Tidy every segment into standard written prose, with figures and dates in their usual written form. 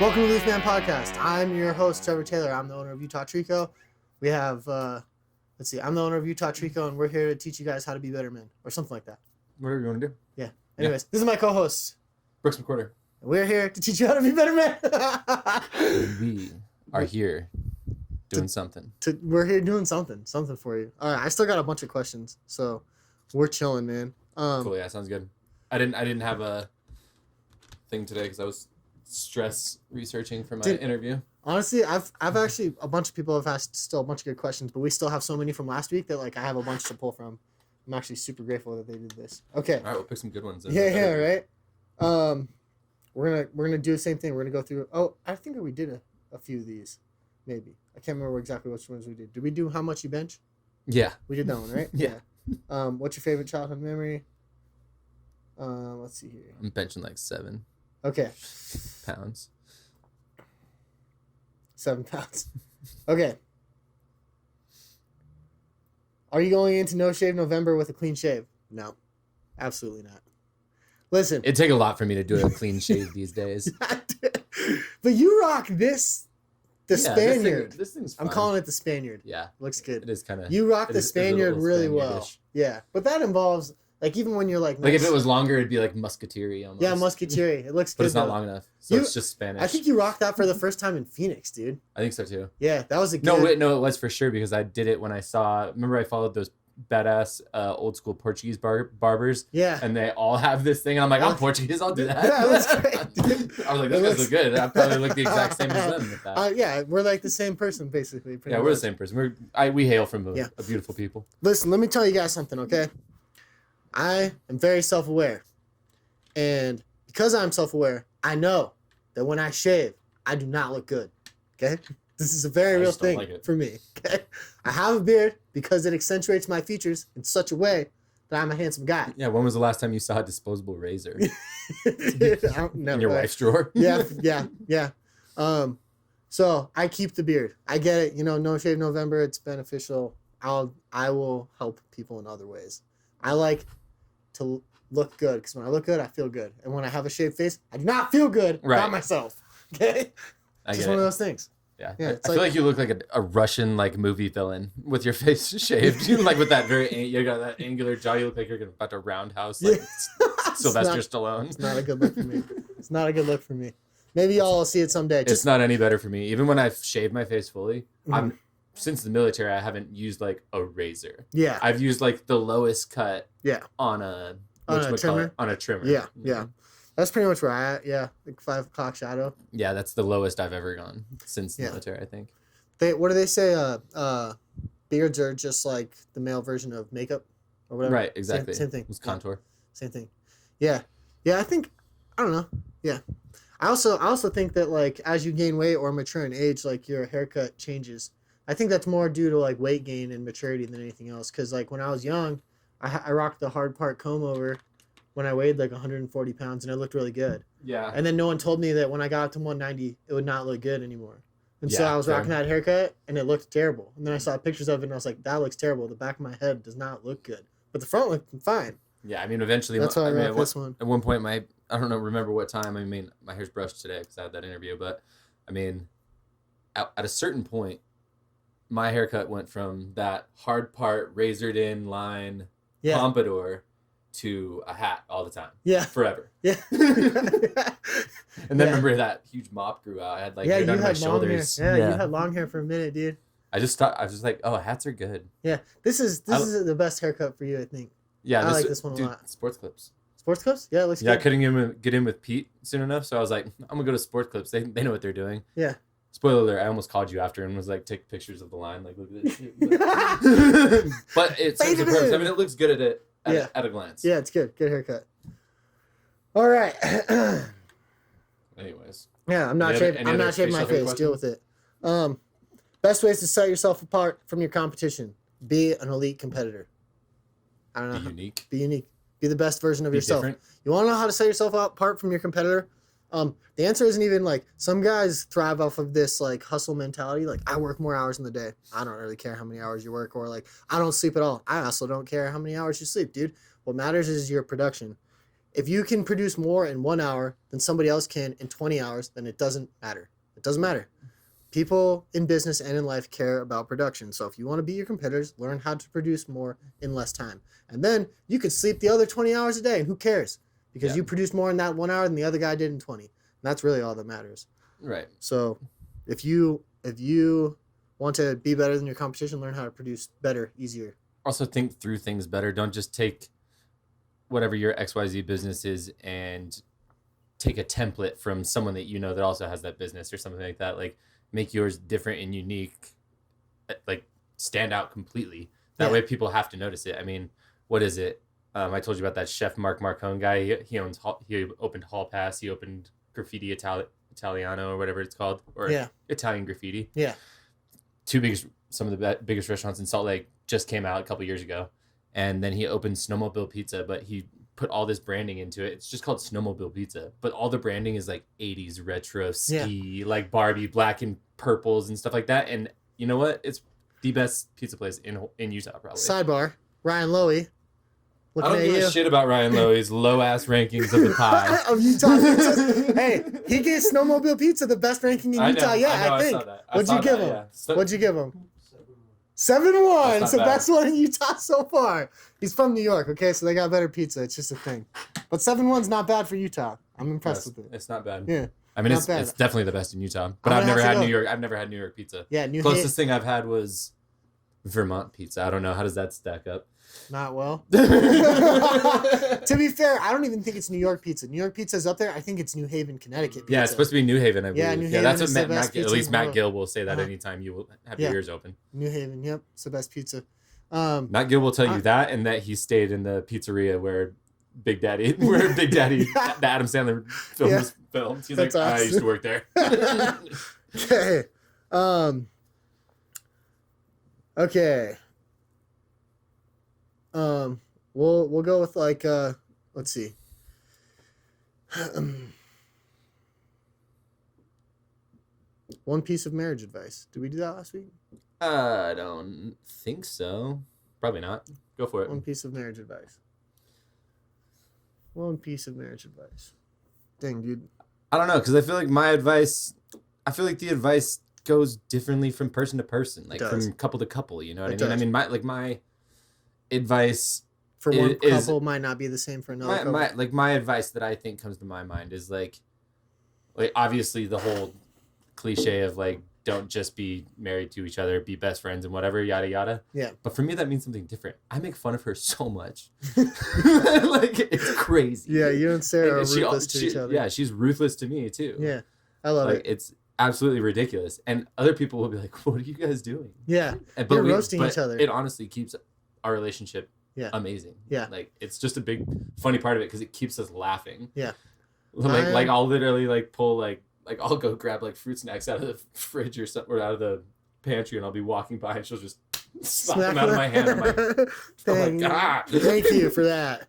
Welcome to Leafman Podcast. I'm your host, Trevor Taylor. I'm the owner of Utah Trico. We have, I'm the owner of Utah Trico, and we're here to teach you guys how to be better men, or something like that. Whatever you want to do. Yeah. Anyways, This is my co-host. Brooks McQuarter. We're here to teach you how to be better men. We are here doing something. We're here doing something for you. All right, I still got a bunch of questions, so we're chilling, man. Cool, yeah, sounds good. I didn't have a thing today because I was stress researching for my interview. Honestly, I've actually, a bunch of people have asked still a bunch of good questions, but we still have so many from last week that like I have a bunch to pull from. I'm actually super grateful that they did this. Okay. All right, we'll pick some good ones. Then. Yeah, right. We're gonna do the same thing. We're gonna go through. Oh, I think we did a few of these, maybe. I can't remember exactly which ones we did. Did we do how much you bench? Yeah. We did that one, right? Yeah. What's your favorite childhood memory? Let's see here. I'm benching like 7 pounds. 7 pounds. Okay. Are you going into No Shave November with a clean shave? No, absolutely not. Listen. It'd take a lot for me to do a clean shave these days. But you rock this, Spaniard. This thing's fun. I'm calling it the Spaniard. Yeah. Looks good. It is kind of. You rock the Spaniard really well. Yeah. But that involves, like, even when you're like. Like, if it was longer, it'd be like musketeer-y almost. Yeah, musketeer. It looks good. But it's not long enough. So it's just Spanish. I think you rocked that for the first time in Phoenix, dude. I think so too. Yeah, that was a good. No, it was for sure because I did it when I saw. Remember, I followed those badass old school Portuguese barbers. Yeah. And they all have this thing. And I'm like, I'm Portuguese. I'll do that. Yeah, that's great. I was like, those guys look good. I probably look the exact same as them with that. Yeah, we're like the same person, basically. Yeah, we're the same person. We hail from a beautiful people. Listen, let me tell you guys something, okay? I am very self-aware. And because I'm self-aware, I know that when I shave, I do not look good, okay? This is a very real thing for me, okay? I have a beard because it accentuates my features in such a way that I'm a handsome guy. Yeah, when was the last time you saw a disposable razor? Dude, in your wife's drawer? Yeah. So I keep the beard. I get it. No shave November. It's beneficial. I will help people in other ways. I like to look good because when I look good, I feel good. And when I have a shaved face, I do not feel good about myself. Okay? It's just one of those things. Yeah. I feel like you look like a Russian movie villain with your face shaved. You like with that you got that angular jaw. You look like you're about to roundhouse Sylvester Stallone. It's not a good look for me. Maybe y'all will see it someday. It's not any better for me. Even when I've shaved my face fully, since the military, I haven't used like a razor. Yeah. I've used like the lowest cut. Yeah. On a trimmer. On a trimmer. Yeah. Yeah. That's pretty much where I at. Yeah. Like 5 o'clock shadow. Yeah, that's the lowest I've ever gone since the military, I think. What do they say? Beards are just like the male version of makeup or whatever. Right. Exactly. Same thing. It's contour. Same thing. Yeah. Yeah. I don't know. Yeah. I also think that like as you gain weight or mature in age, like your haircut changes. I think that's more due to like weight gain and maturity than anything else. Cause like when I was young, I rocked the hard part comb over when I weighed like 140 pounds and it looked really good. Yeah. And then no one told me that when I got up to 190, it would not look good anymore. And so I was rocking that haircut and it looked terrible. And then I saw pictures of it and I was like, that looks terrible. The back of my head does not look good. But the front looked fine. Yeah, I mean, eventually. That's why I rocked this one. At one point, I don't remember what time. I mean, my hair's brushed today because I had that interview. But, I mean, at a certain point, my haircut went from that hard part, razored in line pompadour to a hat all the time. Yeah. Forever. Yeah. And then remember that huge mop grew out. I had like hair down to my shoulders. Yeah, you had long hair for a minute, dude. I was just like, oh, hats are good. Yeah. This is the best haircut for you, I think. Yeah, I like this one a lot. Sports Clips. Sports Clips? Yeah, it looks good. I couldn't get in with Pete soon enough, so I was like, I'm going to go to Sports Clips. They know what they're doing. Yeah. Spoiler alert, I almost called you after and was like, take pictures of the line. Like, look at this shit. But it serves a purpose. I mean, it looks good at a glance. Yeah, it's good. Good haircut. All right. Anyways. Yeah, I'm not shaving my face. Deal with it. Best ways to set yourself apart from your competition. Be an elite competitor. I don't know. Be unique. Be the best version of yourself. Different. You want to know how to set yourself apart from your competitor? The answer isn't even like some guys thrive off of this like hustle mentality. Like I work more hours in the day. I don't really care how many hours you work, or like I don't sleep at all. I also don't care how many hours you sleep, dude. What matters is your production. if you can produce more in 1 hour than somebody else can in 20 hours, then it doesn't matter. It doesn't matter. People in business and in life care about production. So if you want to beat your competitors, learn how to produce more in less time. And then you could sleep the other 20 hours a day, and who cares? Because you produced more in that 1 hour than the other guy did in 20. And that's really all that matters. Right. So if you want to be better than your competition, learn how to produce better, easier. Also think through things better. Don't just take whatever your XYZ business is and take a template from someone that you know that also has that business or something like that. Like, make yours different and unique, like stand out completely. That way people have to notice it. I mean, what is it? I told you about that chef Mark Marcone guy. He opened Hall Pass. He opened Graffiti Italiano or whatever it's called, or Italian Graffiti. Yeah. Some of the biggest restaurants in Salt Lake just came out a couple years ago. And then he opened Snowmobile Pizza, but he put all this branding into it. It's just called Snowmobile Pizza, but all the branding is like 80s retro ski, like Barbie, black and purples and stuff like that. And you know what? It's the best pizza place in Utah, probably. Sidebar, Ryan Loewy. I don't give a shit about Ryan Loewy's low-ass rankings of the pie. Of Utah pizzas. Hey, he gave Snowmobile Pizza the best ranking in Utah. I think. What'd you give him? Yeah. What'd you give him? 7-1. It's the best one in Utah so far. He's from New York, okay? So they got better pizza. It's just a thing. But 7-1's not bad for Utah. I'm impressed with it. It's not bad. Yeah. I mean, it's definitely the best in Utah. But I've never had New York. I've never had New York pizza. Yeah, closest thing I've had was Vermont pizza. I don't know. How does that stack up? Not well. To be fair, I don't even think it's New York pizza. New York pizza is up there. I think it's New Haven, Connecticut pizza. Yeah, it's supposed to be New Haven, I believe. Yeah, New Haven that's is what the best at least Matt Gill will say that anytime you will have your ears open. New Haven, yep. It's the best pizza. Matt Gill will tell you that, and that he stayed in the pizzeria where Big Daddy, the Adam Sandler film was filmed. He's that's like, awesome. I used to work there. Okay. Okay. We'll go with like let's see. One piece of marriage advice. Did we do that last week? I don't think so. Probably not. Go for it. One piece of marriage advice. One piece of marriage advice. Dang, dude. I don't know, because I feel like the advice goes differently from person to person, like from couple to couple. You know what I mean? I mean, my advice for one couple might not be the same for another couple. My advice that I think comes to my mind is like obviously the whole cliche of like, don't just be married to each other, be best friends and whatever, yada yada. Yeah. But for me, that means something different. I make fun of her so much, like it's crazy. Yeah, you and Sarah are ruthless to each other. Yeah, she's ruthless to me too. Yeah, I love it. It's absolutely ridiculous, and other people will be like, "What are you guys doing?" Yeah, you're roasting each other. It honestly keeps our relationship amazing. Yeah, like it's just a big funny part of it because it keeps us laughing. Yeah, like I'll literally like pull like I'll go grab like fruit snacks out of the fridge or something, or out of the pantry, and I'll be walking by and she'll just slap them out of my hand. I'm like, thank you for that.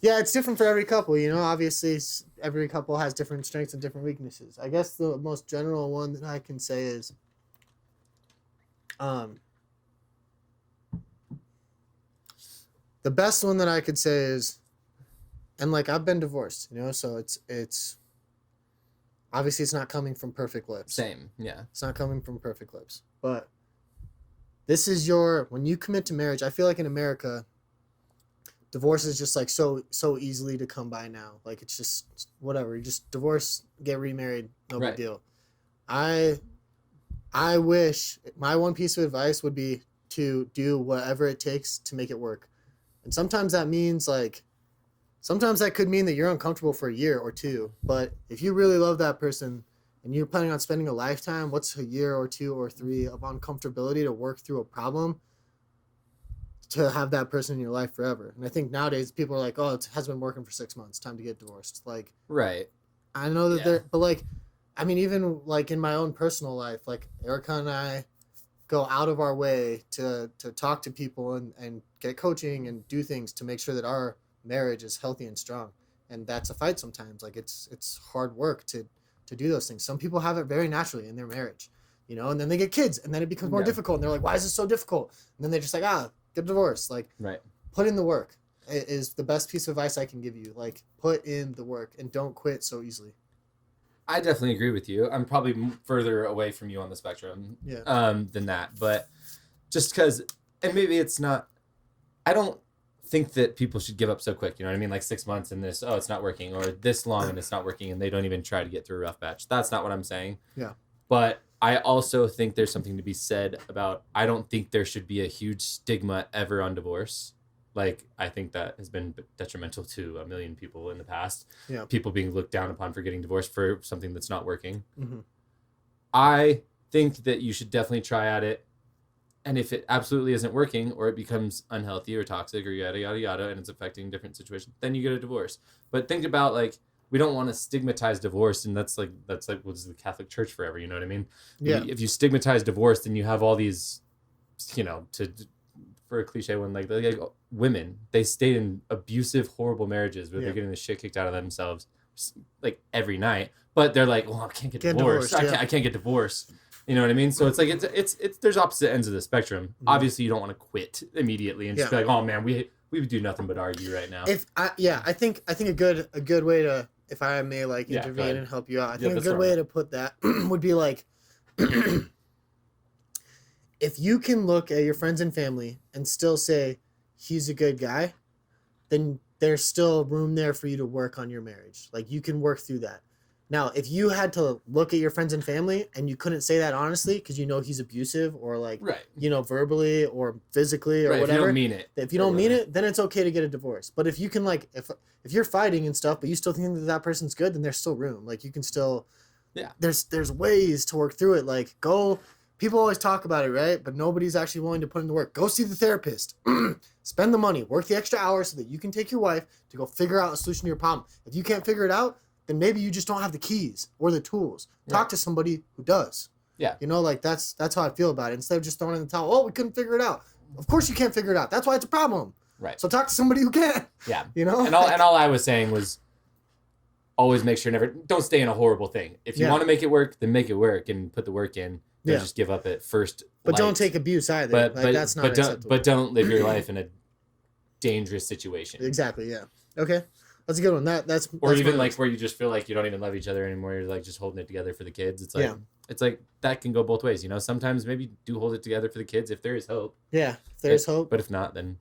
Yeah, it's different for every couple, you know. Obviously, every couple has different strengths and different weaknesses. I guess the most general one that I can say is, the best one that I could say is, and like I've been divorced, you know, so it's obviously it's not coming from perfect lips. Same, yeah. It's not coming from perfect lips, but this is when you commit to marriage. I feel like in America, divorce is just like so easily to come by now. Like it's just whatever. You just divorce, get remarried, no big deal. I wish my one piece of advice would be to do whatever it takes to make it work. And sometimes that means sometimes that could mean that you're uncomfortable for a year or two. But if you really love that person and you're planning on spending a lifetime, what's a year or two or three of uncomfortability to work through a problem to have that person in your life forever? And I think nowadays people are like, oh, it has been working for 6 months. Time to get divorced. Like, right. I know that but like, I mean, even like in my own personal life, like Erica and I go out of our way to talk to people and get coaching and do things to make sure that our marriage is healthy and strong. And that's a fight sometimes. Like it's hard work to do those things. Some people have it very naturally in their marriage, you know, and then they get kids and then it becomes more difficult and they're like, why is this so difficult? And then they're just like, get a divorce. Like, right. Put in the work. is the best piece of advice I can give you. Like, put in the work and don't quit so easily. I definitely agree with you. I'm probably further away from you on the spectrum than that. But just because, and maybe it's not, I don't think that people should give up so quick. You know what I mean? Like 6 months and this, oh, it's not working, or this long and it's not working, and they don't even try to get through a rough patch. That's not what I'm saying. Yeah. But I also think there's something to be said about, I don't think there should be a huge stigma ever on divorce. Like, I think that has been detrimental to a million people in the past. Yeah. People being looked down upon for getting divorced for something that's not working. Mm-hmm. I think that you should definitely try at it. And if it absolutely isn't working, or it becomes unhealthy or toxic or yada, yada, yada, and it's affecting different situations, then you get a divorce. But think about, like, we don't want to stigmatize divorce. And that's like what's the Catholic Church forever. You know what I mean? Yeah. If you stigmatize divorce, then you have all these, for a cliche one, like women, they stay in abusive, horrible marriages where they're getting the shit kicked out of themselves like every night, but they're like, well, I can't get divorced. I can't get divorced. You know what I mean? So it's like it's there's opposite ends of the spectrum. Mm-hmm. Obviously, you don't want to quit immediately and just be like, oh man, we would do nothing but argue right now. I think a good way to, if I may like intervene and help you out, I think a good way to put that would be like, if you can look at your friends and family and still say he's a good guy, then there's still room there for you to work on your marriage. Like, you can work through that. Now, if you had to look at your friends and family and you couldn't say that honestly because you know he's abusive, or like, verbally or physically or whatever. If you don't mean it. If you don't mean it, then it's okay to get a divorce. But if you can, like, if you're fighting and stuff, but you still think that person's good, then there's still room. Like, you can still, there's ways to work through it. Like, people always talk about it, right? But nobody's actually willing to put in the work. Go see the therapist. Spend the money. Work the extra hours so that you can take your wife to go figure out a solution to your problem. If you can't figure it out, then maybe you just don't have the keys or the tools. Talk to somebody who does. Yeah. Like, that's how I feel about it. Instead of just throwing in the towel, we couldn't figure it out. Of course you can't figure it out. That's why it's a problem. Right. So talk to somebody who can. Yeah. And all I was saying was, always make sure don't stay in a horrible thing. If you want to make it work, then make it work and put the work in. Don't just give up at first. But don't take abuse either. But that's not acceptable. But don't live your life in a dangerous situation. Exactly. Yeah. Okay. That's a good one. That's even like where you just feel like you don't even love each other anymore. You're like just holding it together for the kids. It's like it's like that can go both ways. Sometimes maybe do hold it together for the kids if there is hope. Yeah, if there's hope. But if not, then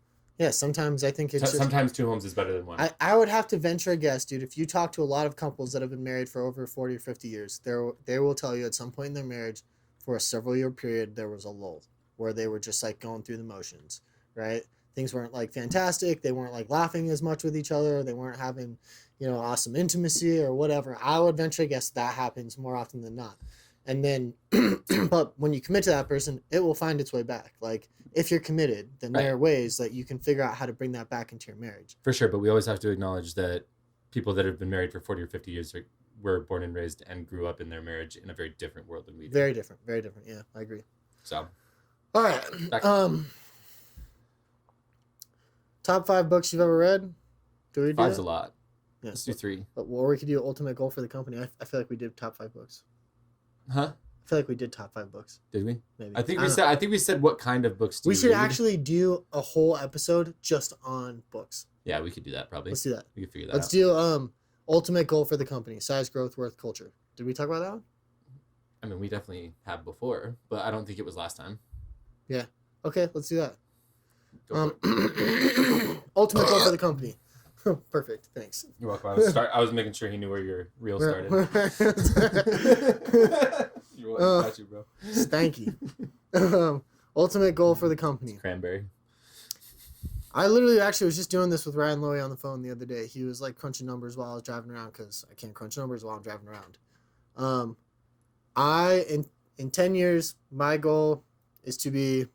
sometimes I think sometimes two homes is better than one. I would have to venture a guess, dude. If you talk to a lot of couples that have been married for over 40 or 50 years, they will tell you at some point in their marriage, for a several-year period, there was a lull where they were just like going through the motions, right? Things weren't like fantastic. They weren't like laughing as much with each other. They weren't having, awesome intimacy or whatever. I would venture a guess that happens more often than not. And then, but when you commit to that person, it will find its way back. Like, if you're committed, then there are ways that you can figure out how to bring that back into your marriage. For sure. But we always have to acknowledge that people that have been married for 40 or 50 years were born and raised and grew up in their marriage in a very different world than we do. Very different. Very different. Yeah, I agree. So. All right. Top 5 books you've ever read? Do we do 5's that? a lot. Yeah. Let's do 3. Or we could do ultimate goal for the company. I feel like we did top 5 books. Huh? I feel like we did top 5 books. Did we? Maybe. I think we said what kind of books do we you should read? Actually do a whole episode just on books. Yeah, we could do that probably. Let's do that. We could figure that Let's out. do ultimate goal for the company: size, growth, worth, culture. Did we talk about that one? I mean, we definitely have before, but I don't think it was last time. Yeah. Okay, let's do that. Ultimate goal for the company. Perfect. Thanks. You're welcome. I was making sure he knew where your reel started. You're welcome. Got you, bro. Stanky. Ultimate goal for the company. It's cranberry. I literally actually was just doing this with Ryan Lowy on the phone the other day. He was like crunching numbers while I was driving around because I can't crunch numbers while I'm driving around. In 10 years, my goal is to be.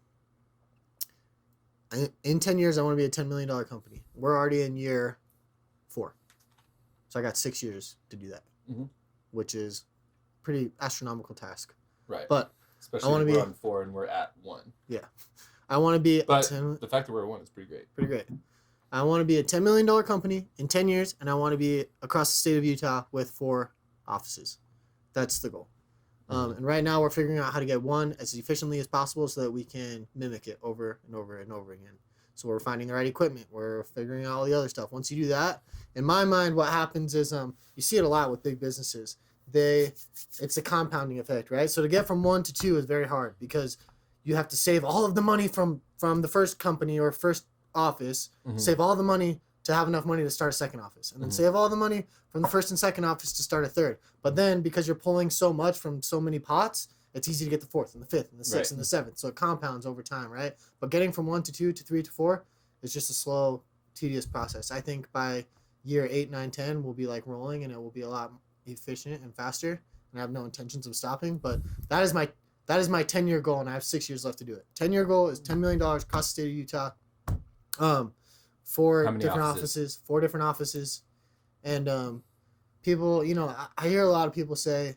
In 10 years, I want to be a $10 million company. We're already in year 4. So I got 6 years to do that, which is a pretty astronomical task. Right. But especially I want to we're be on 4 and we're at 1. Yeah. I want to be but the fact that we're at 1 is pretty great. Pretty great. I want to be a $10 million company in 10 years, and I want to be across the state of Utah with 4 offices. That's the goal. And right now we're figuring out how to get one as efficiently as possible so that we can mimic it over and over and over again. So we're finding the right equipment. We're figuring out all the other stuff. Once you do that, in my mind, what happens is you see it a lot with big businesses. It's a compounding effect, right? So to get from 1 to 2 is very hard because you have to save all of the money from the first company or first office, save all the money to have enough money to start a second office, and then save all the money from the first and second office to start a third. But then because you're pulling so much from so many pots, it's easy to get the fourth and the fifth and the sixth and the seventh. So it compounds over time, right? But getting from 1 to 2 to 3 to 4 is just a slow, tedious process. I think by year 8, 9, 10, we'll be like rolling and it will be a lot efficient and faster. And I have no intentions of stopping. But that is my 10-year goal, and I have 6 years left to do it. 10-year goal is $10 million across the state of Utah. 4 different offices, 4 different offices, and people, I hear a lot of people say,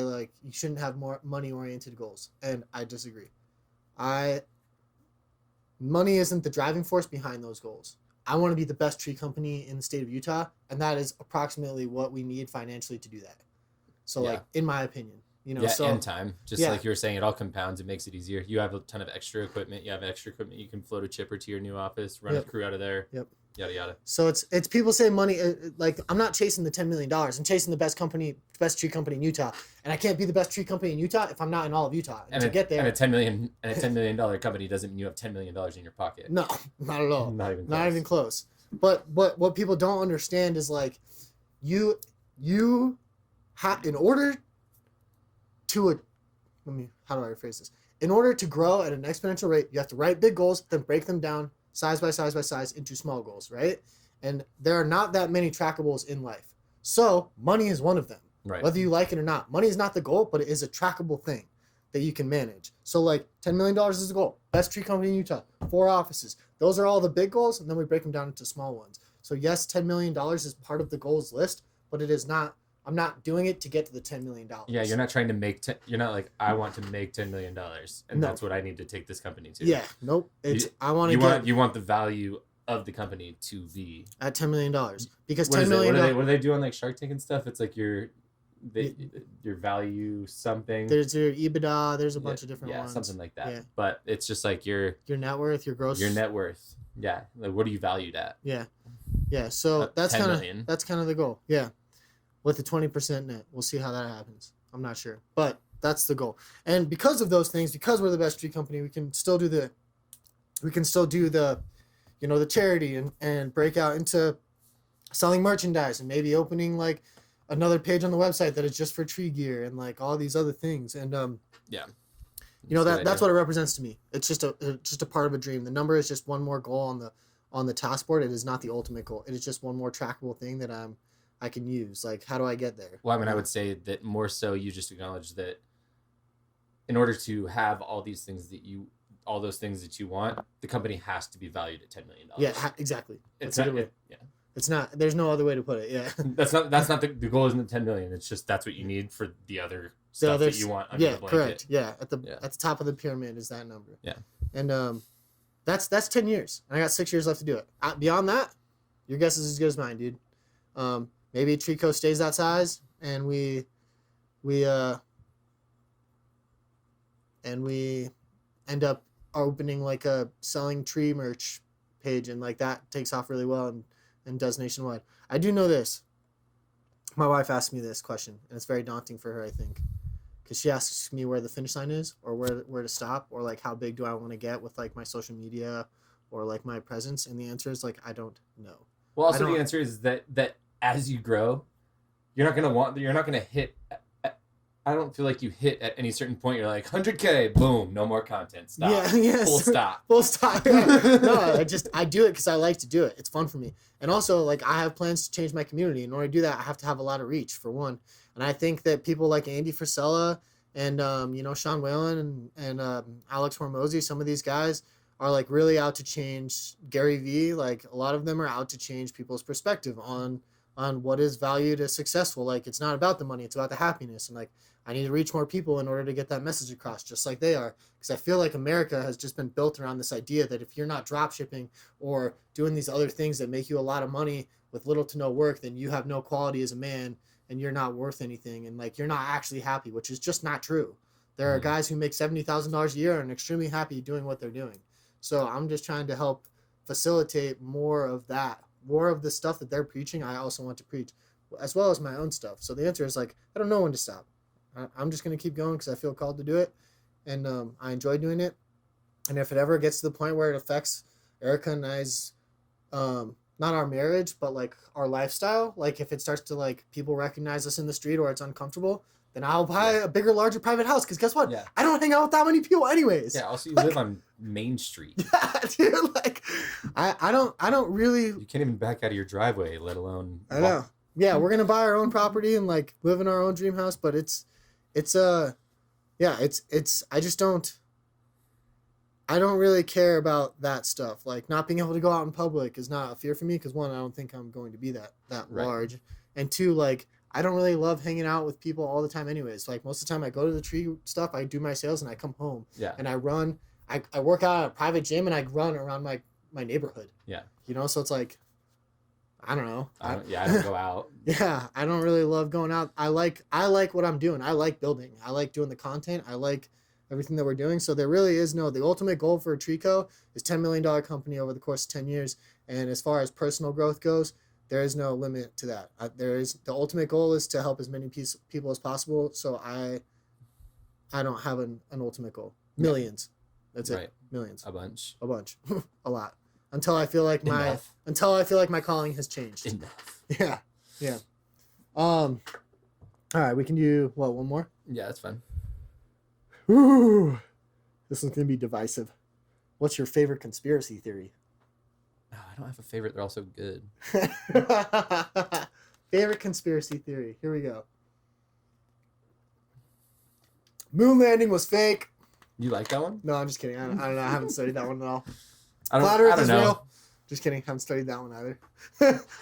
like, you shouldn't have more money-oriented goals, and I disagree. Money isn't the driving force behind those goals. I want to be the best tree company in the state of Utah, and that is approximately what we need financially to do that. So, like, in my opinion. And time. Like you were saying, it all compounds. It makes it easier. You have a ton of extra equipment. You have extra equipment. You can float a chipper to your new office, run a crew out of there. Yep. Yada, yada. So it's people say money, like, I'm not chasing the $10 million. I'm chasing the best tree company in Utah. And I can't be the best tree company in Utah if I'm not in all of Utah. And to get there. And a $10 million company doesn't mean you have $10 million in your pocket. No, not at all. Not even close. But what people don't understand is, like, you have, in order to how do I rephrase this? In order to grow at an exponential rate, you have to write big goals, then break them down size by size by size into small goals, right? And there are not that many trackables in life. So money is one of them, right? Whether you like it or not. Money is not the goal, but it is a trackable thing that you can manage. So, like, $10 million is the goal. Best tree company in Utah, 4 offices. Those are all the big goals, and then we break them down into small ones. So yes, $10 million is part of the goals list, but it is not. I'm not doing it to get to the $10 million. Yeah, you're not trying to make. You're not like, I want to make $10 million, and that's what I need to take this company to. Yeah, nope. You want the value of the company to be at $10 million because $10 million. What do they do on, like, Shark Tank and stuff? It's like your value something. There's your EBITDA. There's a bunch of different ones. Yeah, something like that. Yeah. But it's just like your net worth, your gross. Your net worth. Yeah, like, what are you valued at? Yeah. So that's kind of the goal. Yeah. With the 20% net. We'll see how that happens. I'm not sure. But that's the goal. And because of those things, because we're the best tree company, we can still do the the charity and break out into selling merchandise and maybe opening, like, another page on the website that is just for tree gear and, like, all these other things. And that's what it represents to me. It's just a part of a dream. The number is just one more goal on the task board. It is not the ultimate goal. It is just one more trackable thing that I can use. Like, how do I get there? Well, I mean, I would say that more so you just acknowledge that in order to have all those things that you want, the company has to be valued at $10 million. Yeah, exactly. It's not, there's no other way to put it. Yeah. That's not the goal isn't $10 million. It's just, that's what you need for the other stuff that you want under the blanket. Correct. Yeah. At the top of the pyramid is that number. Yeah. And, that's 10 years. And I got 6 years left to do it. Beyond that, your guess is as good as mine, dude. Maybe Trico stays that size, and we end up opening, like, a selling tree merch page, and, like, that takes off really well and does nationwide. I do know this. My wife asked me this question, and it's very daunting for her, I think, because she asks me where the finish line is, or where to stop, or, like, how big do I want to get with, like, my social media or, like, my presence, and the answer is, like, I don't know. Well, also the answer is that as you grow, you're not gonna hit. I don't feel like you hit at any certain point. You're like 100K, boom, no more content. Stop. Yeah, Full stop. Full stop. Yeah. No, I do it because I like to do it. It's fun for me, and also, like, I have plans to change my community. In order to do that, I have to have a lot of reach, for one. And I think that people like Andy Frisella and Sean Whalen and Alex Hormozy, some of these guys are, like, really out to change. Gary Vee, like, a lot of them are out to change people's perspective on what is valued as successful. Like, it's not about the money, it's about the happiness. And, like, I need to reach more people in order to get that message across, just like they are. Because I feel like America has just been built around this idea that if you're not drop shipping or doing these other things that make you a lot of money with little to no work, then you have no quality as a man and you're not worth anything. And, like, you're not actually happy, which is just not true. There are guys who make $70,000 a year and are extremely happy doing what they're doing. So I'm just trying to help facilitate more of that, more of the stuff that they're preaching. I also want to preach, as well as my own stuff. So the answer is like, I don't know when to stop. I'm just going to keep going because I feel called to do it. And I enjoy doing it. And if it ever gets to the point where it affects Erica and I's, not our marriage, but like our lifestyle, like if it starts to like people recognize us in the street or it's uncomfortable, then I'll buy a bigger, larger private house. Because guess what? Yeah. I don't hang out with that many people anyways. Yeah. Also, you Like, live on Main Street. yeah, dude. Like, I don't really. You can't even back out of your driveway, let alone. I know. Yeah, we're gonna buy our own property and like live in our own dream house, but I don't really care about that stuff. Like not being able to go out in public is not a fear for me because one, I don't think I'm going to be that Right. large, and two, like I don't really love hanging out with people all the time anyways. Like most of the time I go to the tree stuff, I do my sales and I come home Yeah. and I run. I work out at a private gym and I run around my neighborhood. Yeah. You know, so it's like I don't know. I don't go out. Yeah, I don't really love going out. I like what I'm doing. I like building. I like doing the content. I like everything that we're doing. So there really is the ultimate goal for Trico is $10 million company over the course of 10 years. And as far as personal growth goes, there is no limit to that. The ultimate goal is to help as many people as possible. So I don't have an ultimate goal. Millions. That's it. Right. Millions. A bunch. A bunch. A lot. Until I feel like my calling has changed. Enough. Yeah. Yeah. All right, we can do one more? Yeah, that's fine. Ooh. This one's going to be divisive. What's your favorite conspiracy theory? Oh, I don't have a favorite. They're all so good. Favorite conspiracy theory. Here we go. Moon landing was fake. You like that one? No, I'm just kidding. I don't know. I haven't studied that one at all. I don't know. Real. Just kidding. Haven't studied that one either.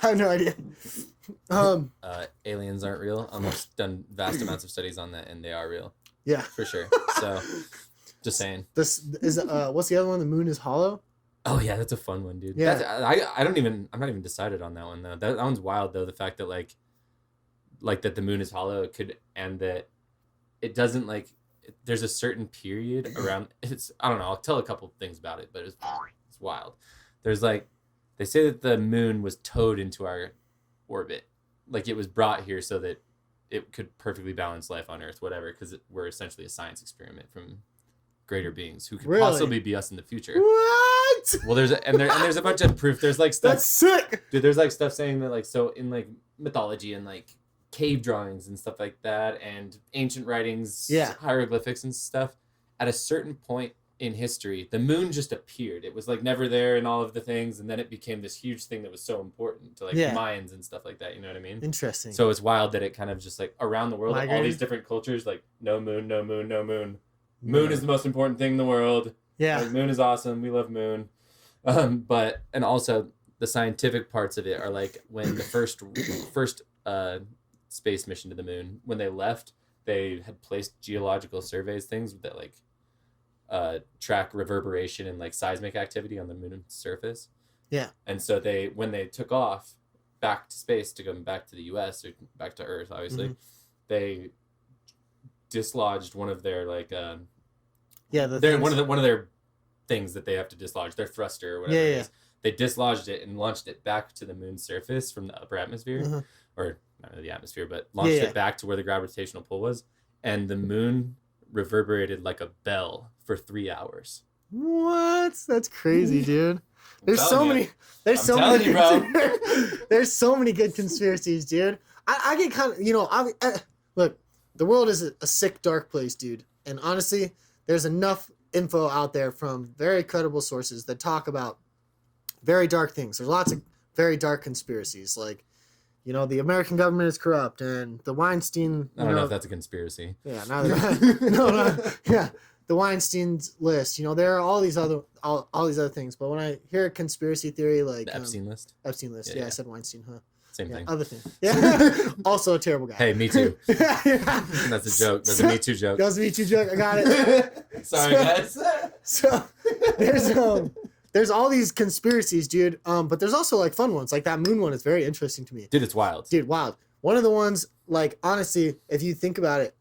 I have no idea. Aliens aren't real. I've done vast amounts of studies on that, and they are real Yeah. for sure. So, just saying. This is what's the other one? The moon is hollow. Oh yeah, that's a fun one, dude. Yeah. I'm not even decided on that one though. That one's wild though. The fact that like that the moon is hollow and that it doesn't there's a certain period around I don't know. I'll tell a couple things about it, but it's wild. There's they say that the moon was towed into our orbit, like it was brought here so that it could perfectly balance life on Earth, whatever, because we're essentially a science experiment from greater beings who could possibly be us in the future. What? Well, there's a bunch of proof. There's stuff. That's sick. Dude, there's stuff saying that so in mythology and cave drawings and stuff like that and ancient writings, hieroglyphics and stuff. At a certain point in history, the moon just appeared. It was never there in all of the things, and then it became this huge thing that was so important to Mayans and stuff like that. You know what I mean? Interesting. So it's wild that it kind of just around the world, Migrated? all these different cultures, no moon, no moon, no moon. Moon is the most important thing in the world. Yeah. Moon is awesome. We love moon. And also the scientific parts of it are when the first space mission to the moon, when they left, they had placed geological surveys, things that track reverberation and seismic activity on the moon's surface. Yeah. And so when they took off back to space to go back to the US or back to Earth, obviously, they dislodged one of their one of their things that they have to dislodge, their thruster or whatever it is. They dislodged it and launched it back to the moon's surface from the upper atmosphere, or not really the atmosphere, but launched it back to where the gravitational pull was, and the moon reverberated like a bell for 3 hours. What? That's crazy, dude. There's so many good conspiracies, dude. I get kind of, look, the world is a sick, dark place, dude. And honestly, there's enough info out there from very credible sources that talk about very dark things. There's lots of very dark conspiracies, the American government is corrupt, and the Weinstein. I don't know if that's a conspiracy. Yeah, neither. No. Yeah, the Weinstein's list. There are all these other things. But when I hear a conspiracy theory the Epstein list. Epstein list. Yeah, I said Weinstein, huh? Same thing. Other thing. Yeah. Also a terrible guy. Hey, me too. That's a joke. That's a Me Too joke. That was a Me Too joke. I got it. Sorry, guys. So there's all these conspiracies, dude. But there's also fun ones. That moon one is very interesting to me. Dude, it's wild. Dude, wild. One of the ones, honestly, if you think about it,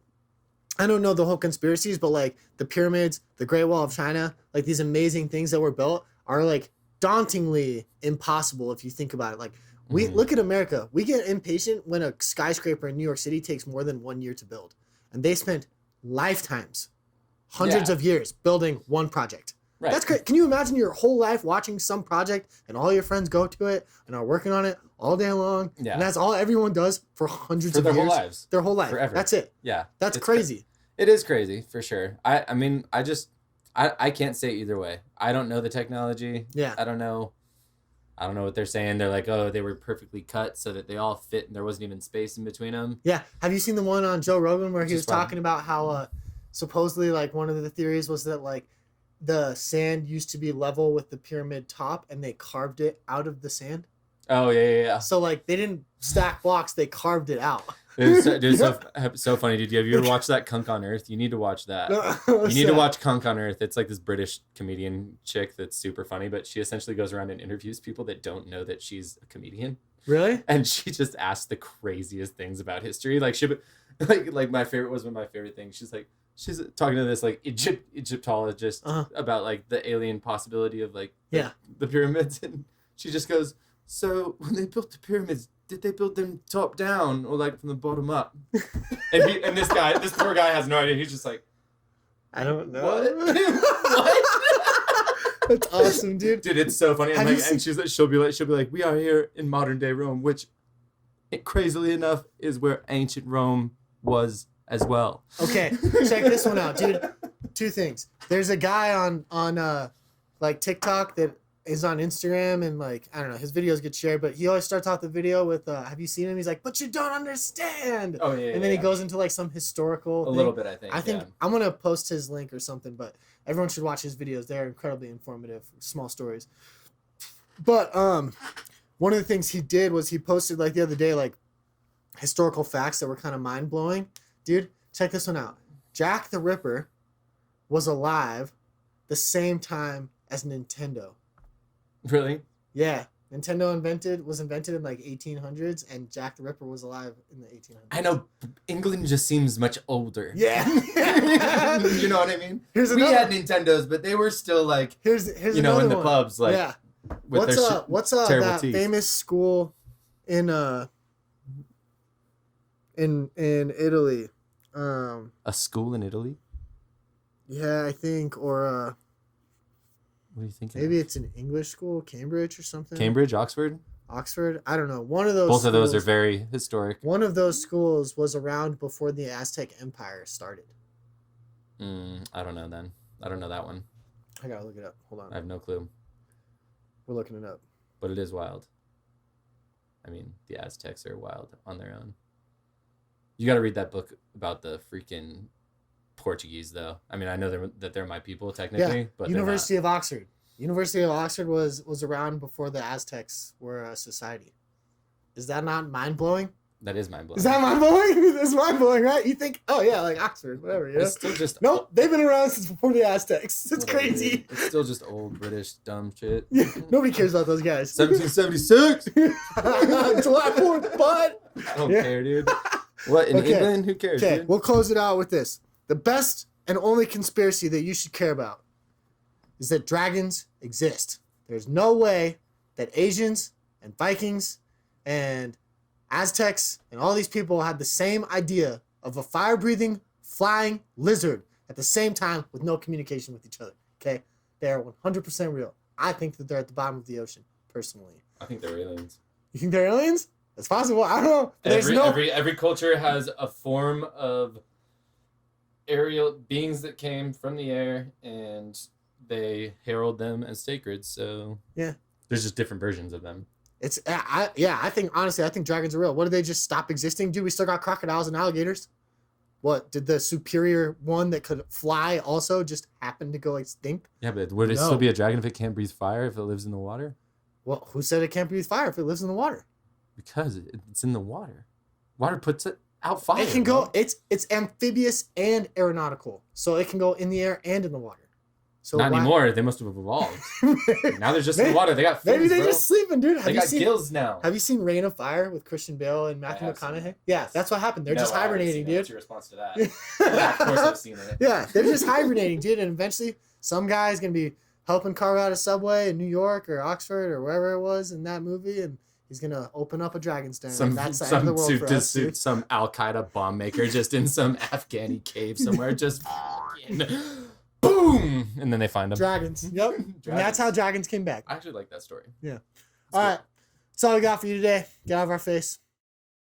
I don't know the whole conspiracies, but like the pyramids, the Great Wall of China, like these amazing things that were built are like dauntingly impossible if you think about it. Like we Mhm. look at America, we get impatient when a skyscraper in New York City takes more than 1 year to build, and they spent lifetimes, hundreds Yeah. of years building one project. Right. That's great. Can you imagine your whole life watching some project and all your friends go to it and are working on it all day long? Yeah. And that's all everyone does for hundreds For of their years. whole lives. Their whole life. Forever. That's it. Yeah. That's It's crazy. It is crazy for sure. I mean, I can't say either way. I don't know the technology. Yeah. I don't know what they're saying. They're like, oh, they were perfectly cut so that they all fit and there wasn't even space in between them. Yeah. Have you seen the one on Joe Rogan where he was Just fun. talking about how supposedly like one of the theories was that like the sand used to be level with the pyramid top and they carved it out of the sand? Oh yeah. So like they didn't stack blocks, they carved it out. So funny, dude. Have you ever watched that Kunk on Earth? You need to watch that. You need to watch Kunk on Earth. It's like this British comedian chick that's super funny, but she essentially goes around and interviews people that don't know that she's a comedian. Really? And she just asks the craziest things about history. Like like my favorite was one of my favorite things. She's talking to this like Egyptologist about like the alien possibility of like the pyramids, and she just goes, so when they built the pyramids, did they build them top down or like from the bottom up? and this poor guy has no idea. He's just like, I don't know. What? What? That's awesome, dude. Dude, it's so funny. And, like, and she'll be like, we are here in modern day Rome, which, crazily enough, is where ancient Rome was as well. Okay, check this one out, dude. Two things. There's a guy on like TikTok that is on Instagram, and like I don't know, his videos get shared, but he always starts off the video with have you seen him? He's like, but you don't understand. Oh yeah. And then he goes into like some historical thing. Little bit, I think. I think I'm gonna post his link or something, but everyone should watch his videos. They're incredibly informative, small stories. But one of the things he did was he posted like the other day like historical facts that were kind of mind blowing. Dude, check this one out. Jack the Ripper was alive the same time as Nintendo. Really? Yeah. Nintendo was invented in like 1800s, and Jack the Ripper was alive in the 1800s. I know. England just seems much older. Yeah. You know what I mean? We had Nintendos, but they were still like, here's you know, in the pubs, like, yeah. with What's terrible that teeth. famous school in Italy? A school in Italy? Yeah, I think, or What are you thinking? maybe it's an English school, Cambridge or something. Cambridge, Oxford? Oxford. I don't know. One of those. Both of those are very historic. One of those schools was around before the Aztec Empire started. I don't know then. I don't know that one. I gotta look it up. Hold on. I have no clue. We're looking it up. But it is wild. I mean, the Aztecs are wild on their own. You got to read that book about the freaking Portuguese, though. I mean, I know that they're my people technically, but University of Oxford. University of Oxford was around before the Aztecs were a society. Is that not mind blowing? that is mind blowing. Is that mind blowing? That's mind blowing, right? You think, oh yeah, like Oxford, whatever. Yeah. It's still just Nope, they've been around since before the Aztecs. It's whatever, crazy. dude. It's still just old British dumb shit. Nobody cares about those guys. 1776. July 4th, bud. I don't care, dude. What in Okay. England? Who cares? Okay, Dude? we'll close it out with this. The best and only conspiracy that you should care about is that dragons exist. There's no way that Asians and Vikings and Aztecs and all these people had the same idea of a fire-breathing, flying lizard at the same time with no communication with each other. Okay? They are 100% real. I think that they're at the bottom of the ocean, personally. I think they're aliens. You think they're aliens? It's possible. I don't know. But Every culture has a form of aerial beings that came from the air, and they herald them as sacred. So yeah, there's just different versions of them. I think honestly, I think dragons are real. What did they just stop existing? Dude, we still got crocodiles and alligators. What did the superior one that could fly also just happen to go extinct? Yeah, but would it still be a dragon if it can't breathe fire if it lives in the water? Well, who said it can't breathe fire if it lives in the water? Because it's in the water. Water puts it out fire. It can go. It's amphibious and aeronautical, so it can go in the air and in the water. So Not why- anymore. They must have evolved. Now they're just in Maybe- the water. They got fins, Maybe they're bro. just sleeping, dude. They got gills now. Have you seen Reign of Fire with Christian Bale and Matthew have seen McConaughey? that. Yeah, Yes. that's what happened. They're No, just I haven't hibernating, seen it. dude. What's your response to that? Yeah, of course I've seen it. Yeah, they're just hibernating, dude. And eventually, some guy's gonna be helping carve out a subway in New York or Oxford or wherever it was in that movie, and he's gonna open up a dragon's den. Some, And that's the end of the world for us, dude. some Al Qaeda bomb maker just in some Afghani cave somewhere, just fucking boom, and then they find them. Dragons. Yep. And that's how dragons came back. I actually like that story. Yeah. All right. That's all we got for you today. Get out of our face.